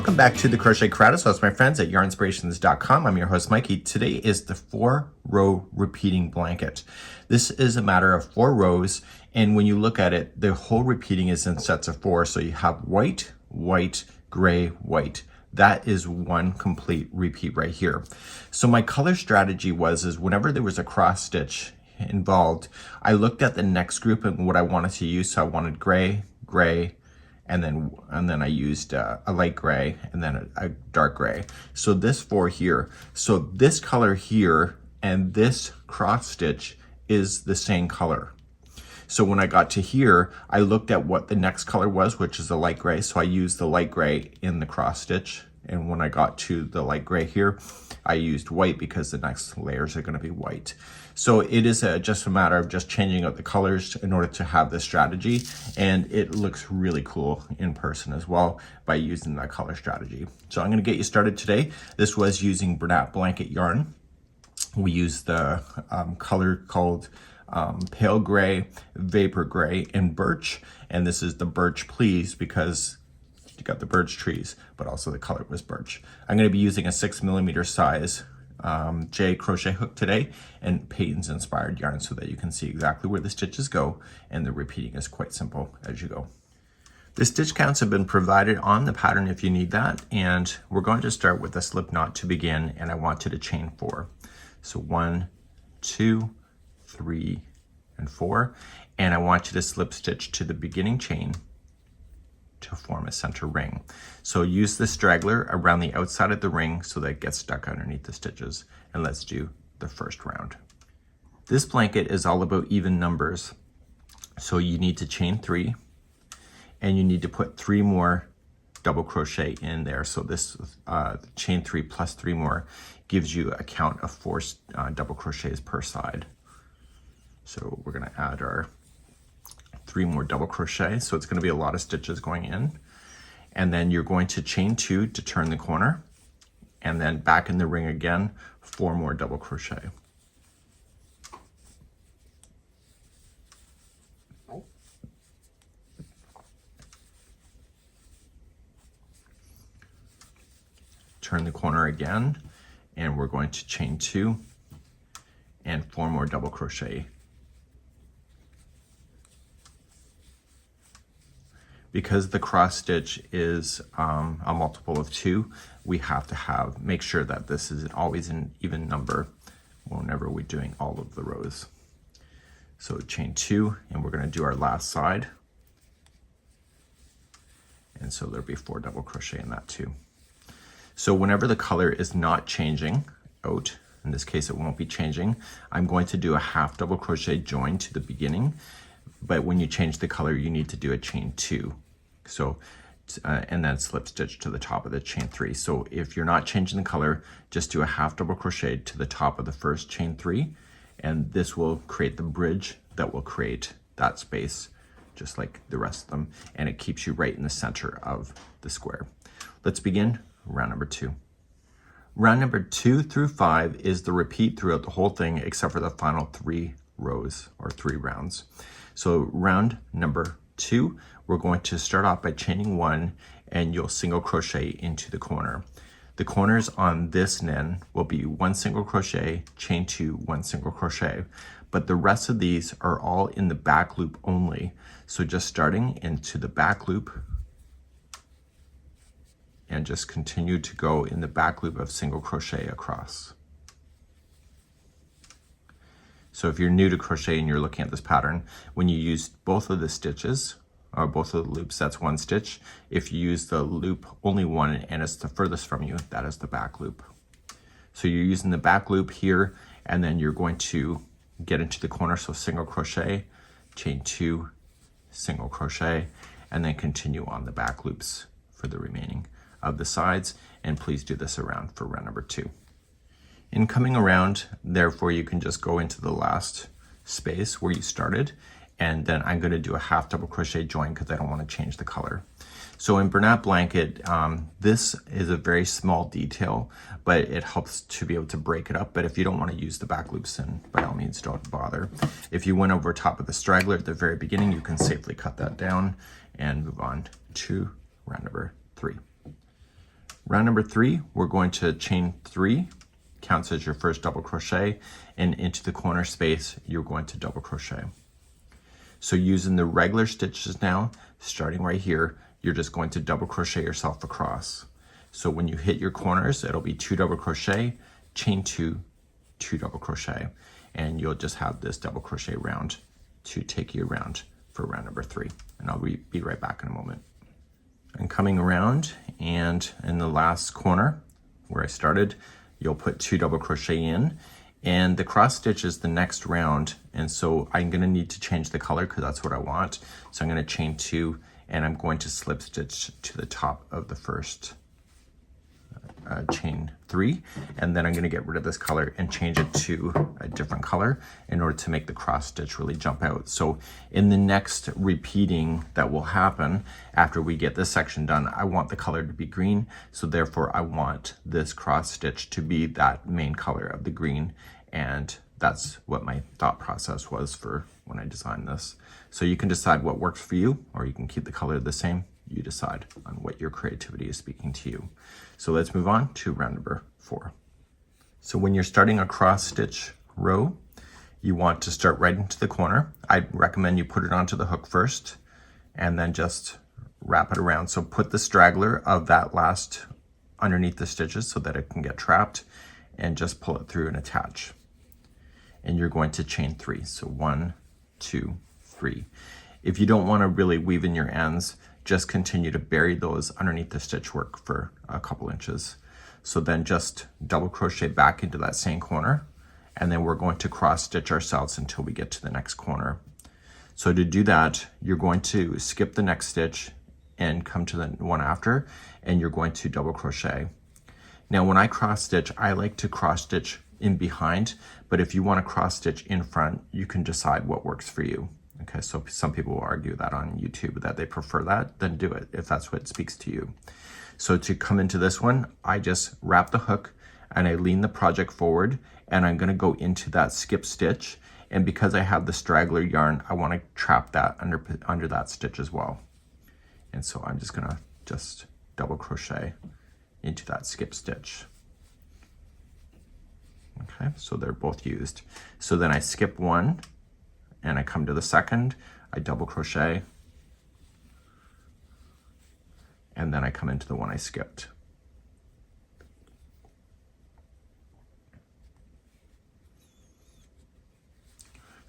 Welcome back to the Crochet Karate House, my friends at yarnspirations.com. I'm your host, Mikey. Today is the 4-row repeating blanket. This is a matter of 4 rows, and when you look at it, the whole repeating is in sets of 4. So you have white, white, gray, white. That is one complete repeat right here. So my color strategy is whenever there was a cross stitch involved, I looked at the next group and what I wanted to use. So I wanted gray, gray, and then I used a light gray and then a dark gray. So this 4 here. So this color here and this cross stitch is the same color. So when I got to here, I looked at what the next color was, which is a light gray. So I used the light gray in the cross stitch. And when I got to the light gray here, I used white because the next layers are going to be white. So it is just a matter of just changing out the colors in order to have this strategy. And it looks really cool in person as well by using that color strategy. So I'm going to get you started today. This was using Bernat Blanket yarn. We used the color called pale gray, vapor gray, and birch. And this is the birch please because you got the birch trees, but also the color was birch. I'm going to be using a 6mm size J crochet hook today and Peyton's inspired yarn so that you can see exactly where the stitches go, and the repeating is quite simple as you go. The stitch counts have been provided on the pattern if you need that, and we're going to start with a slip knot to begin, and I want you to chain 4. So 1, 2, 3, and 4, and I want you to slip stitch to the beginning chain to form a center ring. So use the straggler around the outside of the ring so that it gets stuck underneath the stitches. And let's do the first round. This blanket is all about even numbers. So you need to chain 3 and you need to put 3 more double crochet in there. So this chain 3 plus 3 more gives you a count of 4 double crochets per side. So we're going to add our 3 more double crochet, so it's going to be a lot of stitches going in, and then you're going to chain 2 to turn the corner, and then back in the ring again, 4 more double crochet. Turn the corner again, and we're going to chain 2 and 4 more double crochet. Because the cross stitch is a multiple of 2, we have to make sure that this is always an even number whenever we're doing all of the rows. So chain 2, and we're going to do our last side. And so there'll be 4 double crochet in that too. So whenever the color is not changing out, in this case it won't be changing, I'm going to do a half double crochet join to the beginning. But when you change the color, you need to do a chain 2. So, and then slip stitch to the top of the chain 3. So if you're not changing the color, just do a half double crochet to the top of the first chain 3, and this will create the bridge that will create that space, just like the rest of them, and it keeps you right in the center of the square. Let's begin round number 2. Round number 2 through 5 is the repeat throughout the whole thing, except for the final 3 rows or 3 rounds. So round number 2, we're going to start off by chaining 1, and you'll single crochet into the corner. The corners on this nen will be 1 single crochet, chain 2, 1 single crochet, but the rest of these are all in the back loop only. So just starting into the back loop and just continue to go in the back loop of single crochet across. So if you're new to crochet and you're looking at this pattern, when you use both of the stitches, or both of the loops, that's 1 stitch. If you use the loop only 1 and it's the furthest from you, that is the back loop. So you're using the back loop here, and then you're going to get into the corner, so single crochet, chain 2, single crochet, and then continue on the back loops for the remaining of the sides. And please do this around for round number 2. In coming around, therefore, you can just go into the last space where you started, and then I'm going to do a half double crochet join because I don't want to change the color. So in Bernat Blanket, this is a very small detail, but it helps to be able to break it up. But if you don't want to use the back loops, then by all means don't bother. If you went over top of the straggler at the very beginning, you can safely cut that down and move on to round number 3. Round number 3, we're going to chain 3, counts as your first double crochet, and into the corner space, you're going to double crochet. So using the regular stitches now, starting right here, you're just going to double crochet yourself across. So when you hit your corners, it'll be 2 double crochet, chain 2, 2 double crochet, and you'll just have this double crochet round to take you around for round number 3. And I'll be right back in a moment. I'm coming around, and in the last corner where I started, you'll put 2 double crochet in, and the cross stitch is the next round, and so I'm going to need to change the color because that's what I want. So I'm going to chain 2, and I'm going to slip stitch to the top of the first chain 3, and then I'm going to get rid of this color and change it to a different color in order to make the cross stitch really jump out. So in the next repeating that will happen after we get this section done, I want the color to be green, so therefore I want this cross stitch to be that main color of the green, and that's what my thought process was for when I designed this. So you can decide what works for you, or you can keep the color the same. You decide on what your creativity is speaking to you. So let's move on to round number 4. So when you're starting a cross stitch row, you want to start right into the corner. I recommend you put it onto the hook first and then just wrap it around. So put the straggler of that last underneath the stitches so that it can get trapped, and just pull it through and attach. And you're going to chain 3. So 1, 2, 3. If you don't want to really weave in your ends, just continue to bury those underneath the stitch work for a couple inches. So then just double crochet back into that same corner, and then we're going to cross stitch ourselves until we get to the next corner. So to do that, you're going to skip the next stitch and come to the one after, and you're going to double crochet. Now when I cross stitch, I like to cross stitch in behind, but if you want to cross stitch in front, you can decide what works for you. Okay, so some people will argue that on YouTube that they prefer that, then do it if that's what speaks to you. So to come into this one, I just wrap the hook and I lean the project forward, and I'm gonna go into that skip stitch. And because I have the straggler yarn, I wanna trap that under that stitch as well. And so I'm just gonna double crochet into that skip stitch. Okay, so they're both used. So then I skip one, and I come to the second, I double crochet, and then I come into the one I skipped.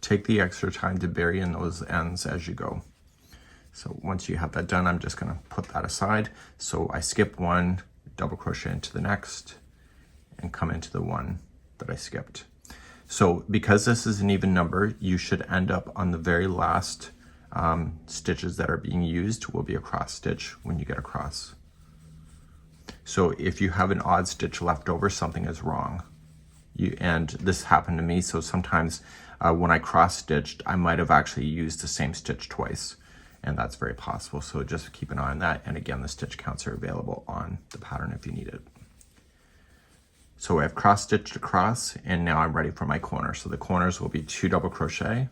Take the extra time to bury in those ends as you go. So once you have that done, I'm just gonna put that aside. So I skip one, double crochet into the next, and come into the one that I skipped. So because this is an even number, you should end up on the very last stitches that are being used will be a cross stitch when you get across. So if you have an odd stitch left over, something is wrong. And this happened to me, so sometimes when I cross stitched, I might have actually used the same stitch twice, and that's very possible. So just keep an eye on that. And again, the stitch counts are available on the pattern if you need it. So I've cross stitched across, and now I'm ready for my corner. So the corners will be 2 double crochet,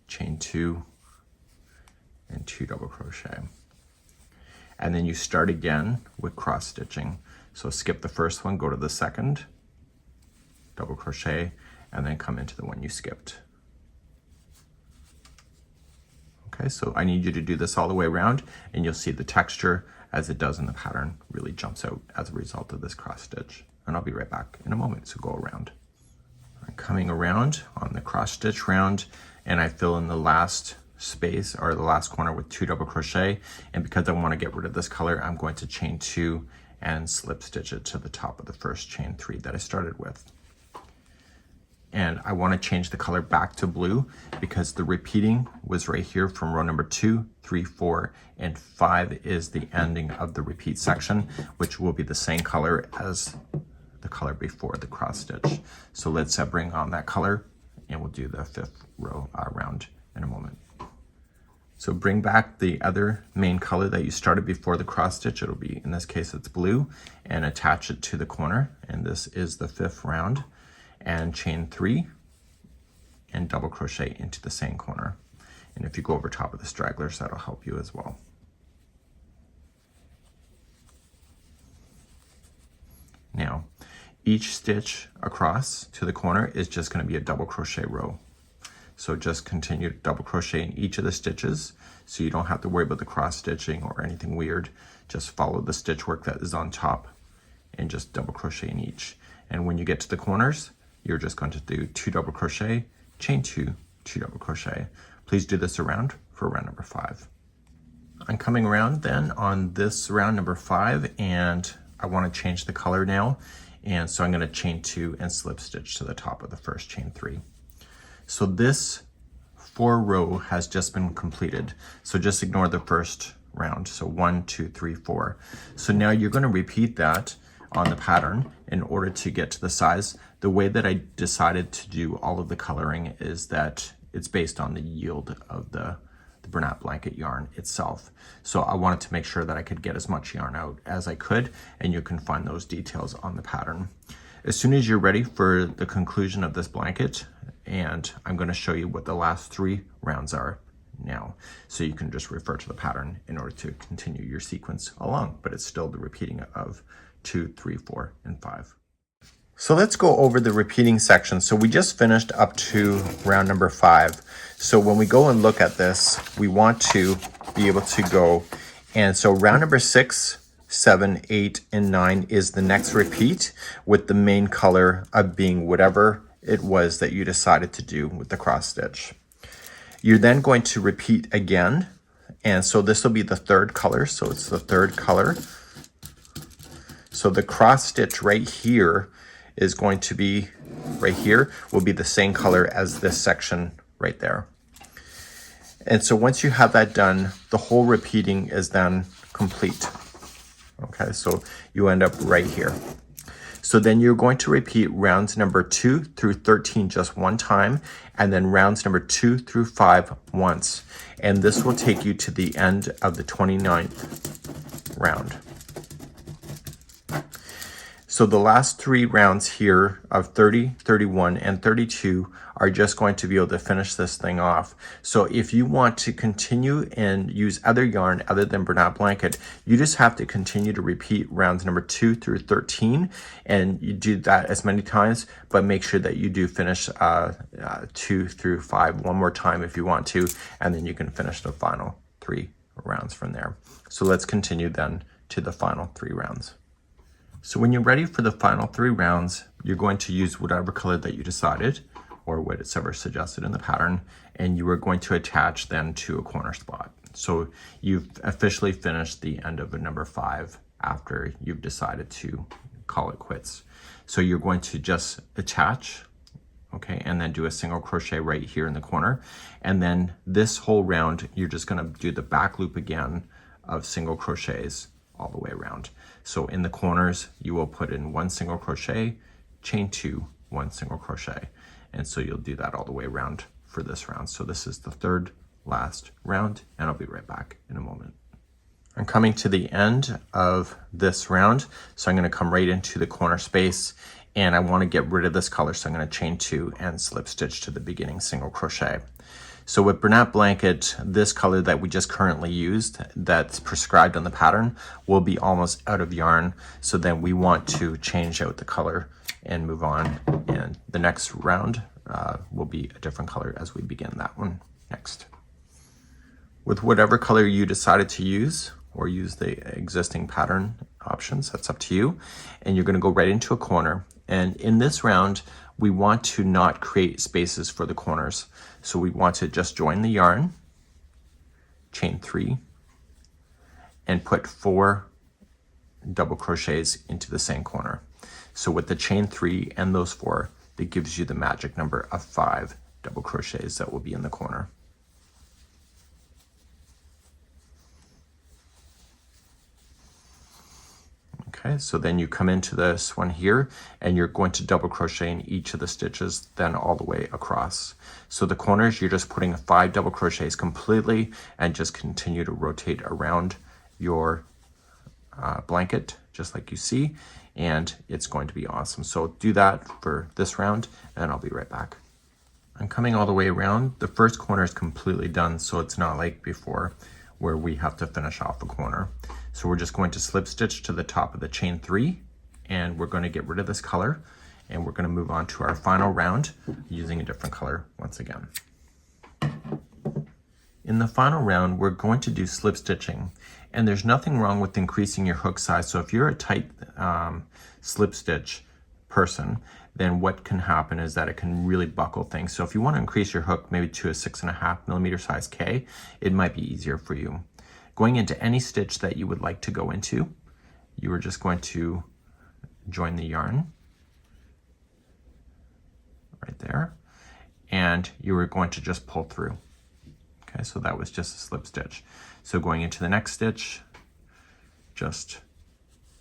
chain 2, and 2 double crochet. And then you start again with cross stitching. So skip the first one, go to the second, double crochet, and then come into the one you skipped. Okay, so I need you to do this all the way around, and you'll see the texture as it does in the pattern really jumps out as a result of this cross stitch. And I'll be right back in a moment, so go around. I'm coming around on the cross stitch round, and I fill in the last space or the last corner with 2 double crochet. And because I want to get rid of this color, I'm going to chain 2 and slip stitch it to the top of the first chain 3 that I started with. And I want to change the color back to blue because the repeating was right here from row number 2, 3, 4, and 5 is the ending of the repeat section, which will be the same color as the color before the cross stitch. So let's bring on that color, and we'll do the 5th row round in a moment. So bring back the other main color that you started before the cross stitch. It'll be, in this case, it's blue, and attach it to the corner. And this is the 5th round. And chain 3 and double crochet into the same corner. And if you go over top of the stragglers, that'll help you as well. Each stitch across to the corner is just going to be a double crochet row. So just continue to double crochet in each of the stitches so you don't have to worry about the cross stitching or anything weird. Just follow the stitch work that is on top and just double crochet in each. And when you get to the corners, you're just going to do 2 double crochet, chain 2, 2 double crochet. Please do this around for round number 5. I'm coming around then on this round number 5, and I want to change the color now. And so I'm going to chain 2 and slip stitch to the top of the first chain 3. So this 4 row has just been completed. So just ignore the first round. So 1, 2, 3, 4. So now you're going to repeat that on the pattern in order to get to the size. The way that I decided to do all of the coloring is that it's based on the yield of the Bernat Blanket yarn itself. So I wanted to make sure that I could get as much yarn out as I could, and you can find those details on the pattern. As soon as you're ready for the conclusion of this blanket, and I'm going to show you what the last 3 rounds are now, so you can just refer to the pattern in order to continue your sequence along, but it's still the repeating of 2, 3, 4, and 5. So let's go over the repeating section. So we just finished up to round number 5. So when we go and look at this, we want to be able to go, and so round number 6, 7, 8, and 9 is the next repeat, with the main color of being whatever it was that you decided to do with the cross stitch. You're then going to repeat again, and so this will be the 3rd color, so it's the 3rd color. So the cross stitch right here is going to be, right here, will be the same color as this section right there. And so once you have that done, the whole repeating is then complete. Okay, so you end up right here. So then you're going to repeat rounds number 2 through 13 just one time, and then rounds number 2 through 5 once. And this will take you to the end of the 29th round. So the last 3 rounds here of 30, 31, and 32 are just going to be able to finish this thing off. So if you want to continue and use other yarn other than Bernat Blanket, you just have to continue to repeat rounds number 2 through 13, and you do that as many times, but make sure that you do finish 2 through 5 one more time if you want to, and then you can finish the final 3 rounds from there. So let's continue then to the final 3 rounds. So when you're ready for the final 3 rounds, you're going to use whatever color that you decided, or whatever suggested in the pattern, and you are going to attach then to a corner spot. So you've officially finished the end of a number 5 after you've decided to call it quits. So you're going to just attach, okay, and then do a single crochet right here in the corner. And then this whole round, you're just gonna do the back loop again of single crochets all the way around. So in the corners, you will put in 1 single crochet, chain 2, 1 single crochet. And so you'll do that all the way around for this round. So this is the 3rd last round, and I'll be right back in a moment. I'm coming to the end of this round, so I'm going to come right into the corner space, and I want to get rid of this color, so I'm going to chain 2 and slip stitch to the beginning single crochet. So with Bernat Blanket, this color that we just currently used that's prescribed on the pattern will be almost out of yarn. So then we want to change out the color and move on. And the next round will be a different color as we begin that one next. With whatever color you decided to use, or use the existing pattern options, that's up to you. And you're gonna go right into a corner. And in this round, we want to not create spaces for the corners. So we want to just join the yarn, chain 3, and put 4 double crochets into the same corner. So with the chain 3 and those 4, that gives you the magic number of 5 double crochets that will be in the corner. Okay, so then you come into this one here, and you're going to double crochet in each of the stitches, then all the way across. So the corners, you're just putting 5 double crochets completely, and just continue to rotate around your blanket, just like you see, and it's going to be awesome. So do that for this round, and I'll be right back. I'm coming all the way around. The first corner is completely done, so it's not like before where we have to finish off a corner. So we're just going to slip stitch to the top of the chain 3 and we're going to get rid of this color, and we're going to move on to our final round using a different color once again. In the final round, we're going to do slip stitching, and there's nothing wrong with increasing your hook size. So if you're a tight slip stitch person, then what can happen is that it can really buckle things. So if you want to increase your hook maybe to a 6.5mm size K, it might be easier for you. Going into any stitch that you would like to go into, you are just going to join the yarn right there, and you are going to just pull through. Okay, so that was just a slip stitch. So going into the next stitch, just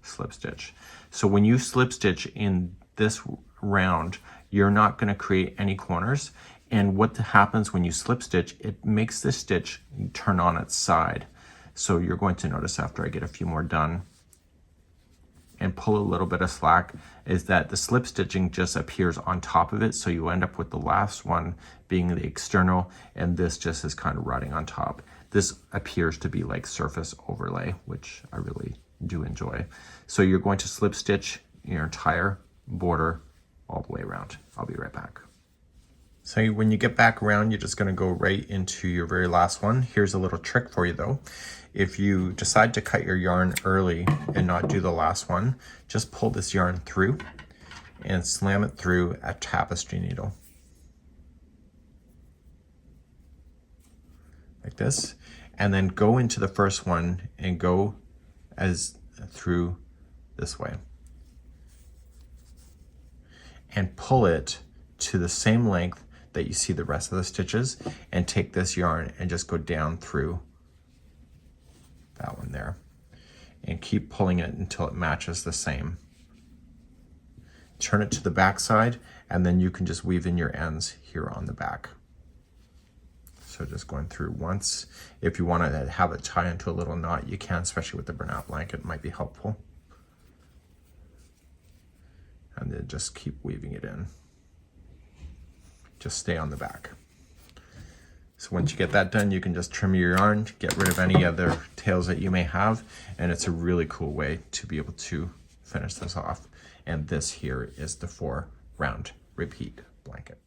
slip stitch. So when you slip stitch in this round, you're not going to create any corners. And what happens when you slip stitch, it makes this stitch turn on its side. So you're going to notice after I get a few more done and pull a little bit of slack, is that the slip stitching just appears on top of it. So you end up with the last one being the external, and this just is kind of rotting on top. This appears to be like surface overlay, which I really do enjoy. So you're going to slip stitch your entire border all the way around. I'll be right back. So when you get back around, you're just going to go right into your very last one. Here's a little trick for you though. If you decide to cut your yarn early and not do the last one, just pull this yarn through and slam it through a tapestry needle. Like this. And then go into the first one and go as through this way. And pull it to the same length that you see the rest of the stitches, and take this yarn and just go down through that one there, and keep pulling it until it matches the same. Turn it to the back side, and then you can just weave in your ends here on the back. So just going through once. If you want to have it tie into a little knot, you can, especially with the Bernat Blanket, it might be helpful. And then just keep weaving it in. Just stay on the back. So once you get that done, you can just trim your yarn, get rid of any other tails that you may have, and it's a really cool way to be able to finish this off. And this here is the 4-round repeat blanket.